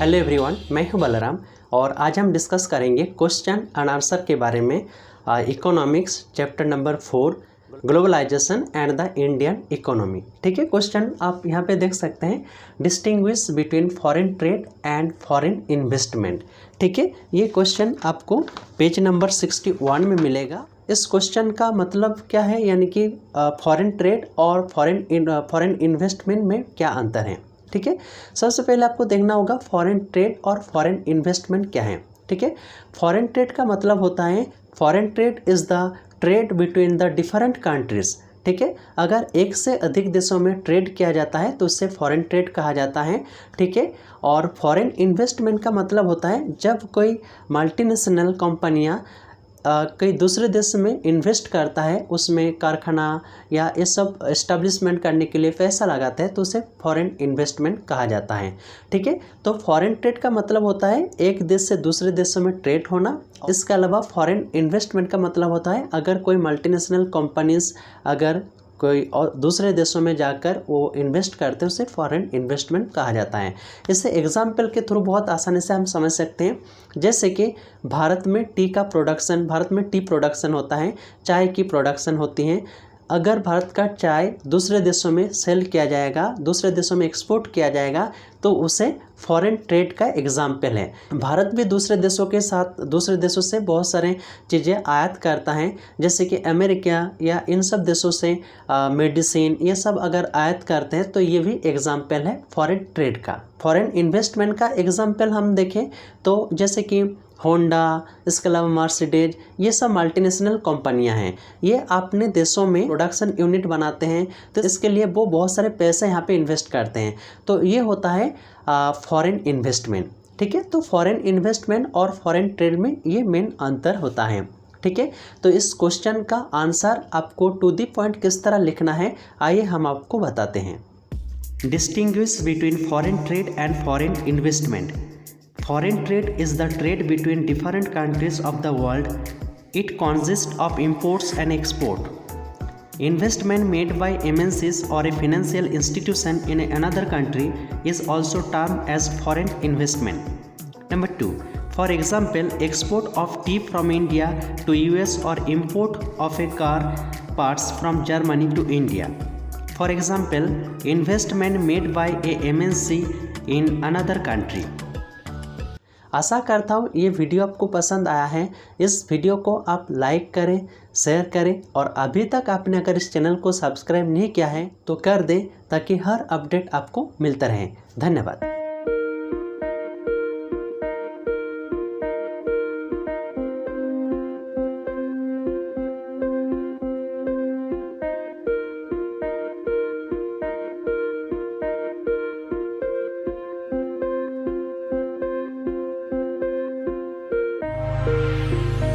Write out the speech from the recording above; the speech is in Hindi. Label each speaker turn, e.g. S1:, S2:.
S1: हेलो एवरीवन, मैं हूं बलराम और आज हम डिस्कस करेंगे क्वेश्चन एंड आंसर के बारे में economics chapter number 4 globalisation and the Indian economy. ठीक है, क्वेश्चन आप यहां पे देख सकते हैं, distinguish between foreign trade and foreign investment. ठीक है, ये क्वेश्चन आपको पेज नंबर 61 में मिलेगा। इस क्वेश्चन का मतलब क्या है, यानी कि फॉरेन ट्रेड और फॉरेन इन्वेस्टमेंट में क्या अंतर है। ठीक है, सबसे पहले आपको देखना होगा फॉरेन ट्रेड और फॉरेन इन्वेस्टमेंट क्या है। ठीक है, फॉरेन ट्रेड का मतलब होता है, foreign trade is the trade between the different countries. ठीक है, अगर एक से अधिक देशों में ट्रेड किया जाता है तो उससे फॉरेन ट्रेड कहा जाता है। ठीक है, और फॉरेन इन्वेस्टमेंट का मतलब होता है जब कोई मल्टीनेशनल कंपनियां कई दूसरे देश में इन्वेस्ट करता है, उसमें कारखाना या ये सब इस्टेब्लिशमेंट करने के लिए पैसा लगाता है तो उसे फॉरेन इन्वेस्टमेंट कहा जाता है। ठीक है, तो फॉरेन ट्रेड का मतलब होता है एक देश से दूसरे देशों में ट्रेड होना। इसके अलावा फॉरेन इन्वेस्टमेंट का मतलब होता है अगर कोई मल्टीनेशनल कंपनीज अगर कोई और दूसरे देशों में जाकर वो इन्वेस्ट करते हैं उसे फॉरेन इन्वेस्टमेंट कहा जाता है। इसे एग्जाम्पल के थ्रू बहुत आसानी से हम समझ सकते हैं, जैसे कि भारत में टी प्रोडक्शन होता है, चाय की प्रोडक्शन होती है। अगर भारत का चाय दूसरे देशों में सेल किया जाएगा, दूसरे देशों में एक्सपोर्ट किया जाएगा तो उसे फॉरेन ट्रेड का एग्जाम्पल है। भारत भी दूसरे देशों से बहुत सारे चीज़ें आयात करता है, जैसे कि अमेरिका या इन सब देशों से मेडिसिन ये सब अगर आयात करते हैं तो ये भी एग्जाम्पल है फॉरेन ट्रेड का। फॉरेन इन्वेस्टमेंट का एग्जाम्पल हम देखें तो जैसे कि होंडा, इसके अलावा मर्सिडीज, ये सब मल्टीनेशनल कंपनियां हैं। ये अपने देशों में प्रोडक्शन यूनिट बनाते हैं तो इसके लिए वो बहुत सारे पैसे यहाँ पे इन्वेस्ट करते हैं, तो ये होता है फॉरेन इन्वेस्टमेंट। ठीक है, तो फॉरेन इन्वेस्टमेंट और फॉरेन ट्रेड में ये मेन अंतर होता है। ठीक है, तो इस क्वेश्चन का आंसर आपको टू द पॉइंट किस तरह लिखना है, आइए हम आपको बताते हैं। Distinguish between foreign trade and foreign investment. Foreign trade is the trade between different countries of the world. It consists of imports and export. Investment made by MNCs or a financial institution in another country is also termed as foreign investment. Number 2. For example, export of tea from India to US or import of a car parts from Germany to India. For example, investment made by a MNC in another country. आशा करता हूँ ये वीडियो आपको पसंद आया है। इस वीडियो को आप लाइक करें, शेयर करें और अभी तक आपने अगर इस चैनल को सब्सक्राइब नहीं किया है तो कर दें ताकि हर अपडेट आपको मिलता रहे। धन्यवाद।